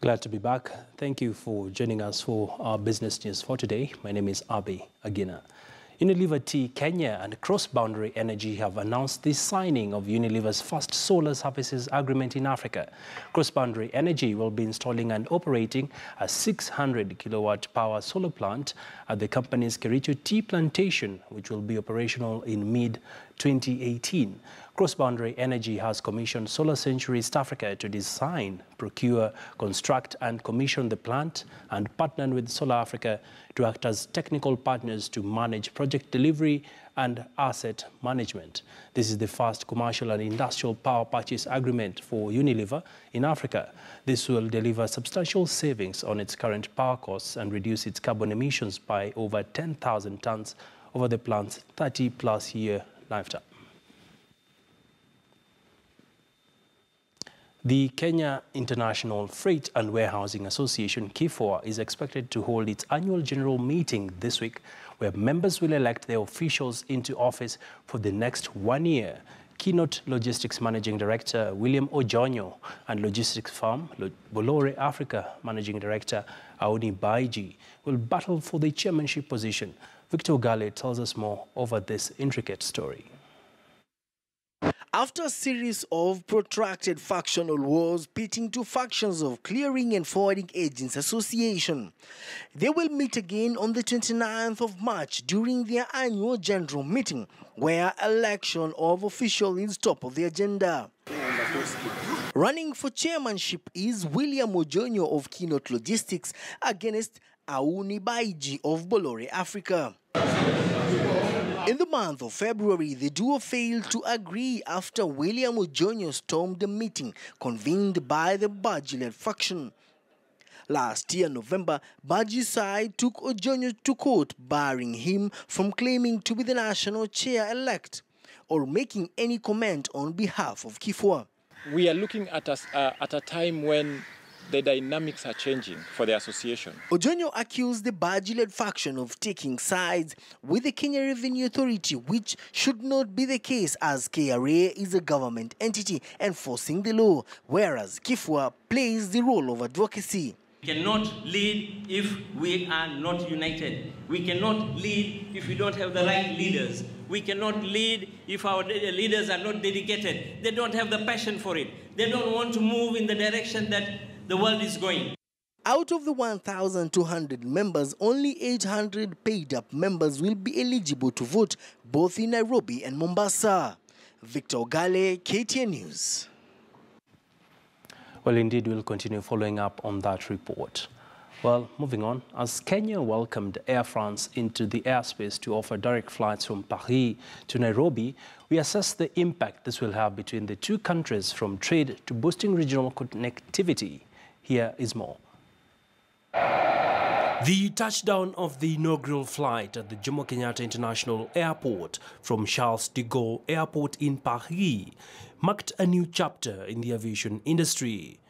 Glad to be back. Thank you for joining us for our business news for today. My name is Abe Agina. Unilever Tea Kenya and Cross Boundary Energy have announced the signing of Unilever's first solar services agreement in Africa. Cross Boundary Energy will be installing and operating a 600 kilowatt power solar plant at the company's Kericho tea plantation, which will be operational in mid-2018. Cross Boundary Energy has commissioned Solar Century East Africa to design, procure, construct and commission the plant, and partnered with Solar Africa to act as technical partners to manage project delivery and asset management. This is the first commercial and industrial power purchase agreement for Unilever in Africa. This will deliver substantial savings on its current power costs and reduce its carbon emissions by over 10,000 tons over the plant's 30-plus year lifetime. The Kenya International Freight and Warehousing Association, KIFOA, is expected to hold its annual general meeting this week, where members will elect their officials into office for the next 1 year. Keynote Logistics Managing Director William Ojonyo and logistics firm Bolore Africa Managing Director Auni Baiji will battle for the chairmanship position. Victor Gale tells us more over this intricate story. After a series of protracted factional wars pitting two factions of Clearing and Forwarding Agents Association, they will meet again on the 29th of March during their annual general meeting, where election of officials is top of the agenda. Running for chairmanship is William Ojonyo of Keynote Logistics against Auni Baiji of Bolore Africa. In the month of February, the duo failed to agree after William Ojonyo stormed the meeting convened by the Baji-led faction. Last year, November, Baji's side took Ojonyo to court, barring him from claiming to be the national chair-elect or making any comment on behalf of KIFOA. We are looking at a time when the dynamics are changing for the association. Ojonyo accused the Baji-led faction of taking sides with the Kenya Revenue Authority, which should not be the case as KRA is a government entity enforcing the law, whereas KIFOA plays the role of advocacy. We cannot lead if we are not united. We cannot lead if we don't have the right leaders. We cannot lead if our leaders are not dedicated. They don't have the passion for it. They don't want to move in the direction that the world is going. Out of the 1,200 members, only 800 paid-up members will be eligible to vote, both in Nairobi and Mombasa. Victor Gale, KTN News. Well, indeed, we'll continue following up on that report. Well, moving on, as Kenya welcomed Air France into the airspace to offer direct flights from Paris to Nairobi, we assess the impact this will have between the two countries, from trade to boosting regional connectivity. Here is more. The touchdown of the inaugural flight at the Jomo Kenyatta International Airport from Charles de Gaulle Airport in Paris marked a new chapter in the aviation industry.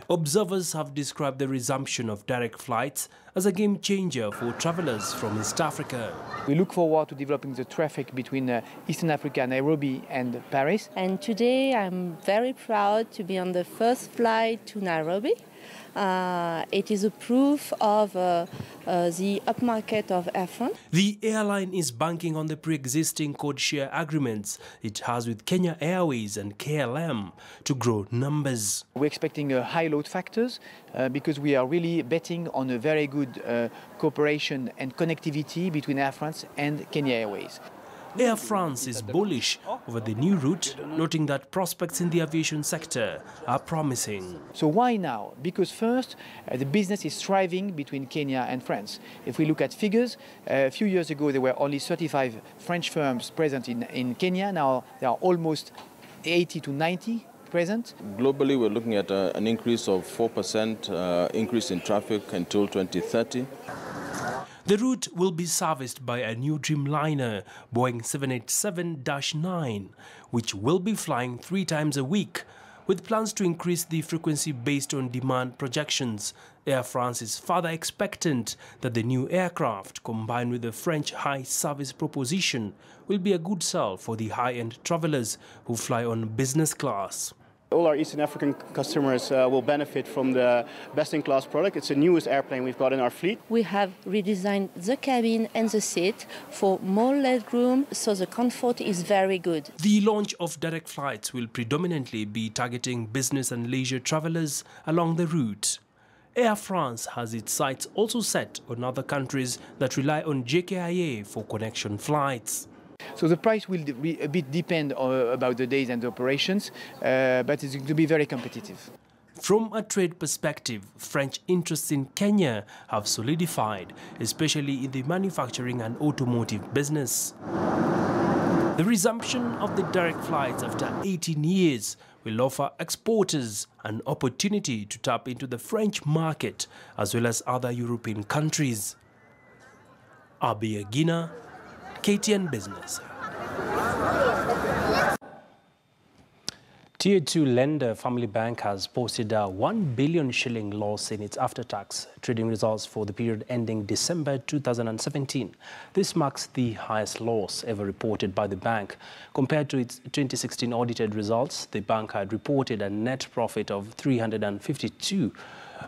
Observers have described the resumption of direct flights as a game changer for travelers from East Africa. We look forward to developing the traffic between Eastern Africa, Nairobi and Paris. And today I'm very proud to be on the first flight to Nairobi. It is a proof of the upmarket of Air France. The airline is banking on the pre-existing code-share agreements it has with Kenya Airways and KLM to grow numbers. We're expecting high load factors because we are really betting on a very good cooperation and connectivity between Air France and Kenya Airways. Air France is bullish over the new route, noting that prospects in the aviation sector are promising. So why now? Because first, the business is thriving between Kenya and France. If we look at figures, a few years ago there were only 35 French firms present in Kenya. Now there are almost 80 to 90 present. Globally, we're looking at an increase of 4% increase in traffic until 2030. The route will be serviced by a new Dreamliner, Boeing 787-9, which will be flying 3 times a week, with plans to increase the frequency based on demand projections. Air France is further expectant that the new aircraft, combined with the French high service proposition, will be a good sell for the high-end travelers who fly on business class. All our Eastern African customers will benefit from the best-in-class product. It's the newest airplane we've got in our fleet. We have redesigned the cabin and the seat for more legroom, so the comfort is very good. The launch of direct flights will predominantly be targeting business and leisure travelers along the route. Air France has its sights also set on other countries that rely on JKIA for connection flights. So the price will a bit depend about the days and the operations, but it's going to be very competitive. From a trade perspective, French interests in Kenya have solidified, especially in the manufacturing and automotive business. The resumption of the direct flights after 18 years will offer exporters an opportunity to tap into the French market as well as other European countries. Abi Agina, KTN Business. Tier 2 lender Family Bank has posted a 1 billion shilling loss in its after-tax trading results for the period ending December 2017. This marks the highest loss ever reported by the bank. Compared to its 2016 audited results, the bank had reported a net profit of 352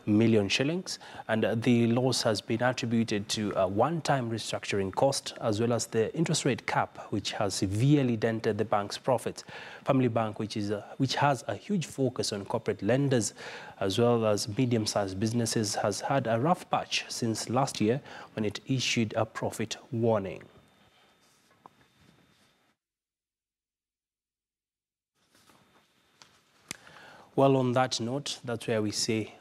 million shillings, and the loss has been attributed to a one-time restructuring cost as well as the interest rate cap, which has severely dented the bank's profits. Family Bank, which has a huge focus on corporate lenders as well as medium-sized businesses, has had a rough patch since last year when it issued a profit warning. Well, on that note, that's where we say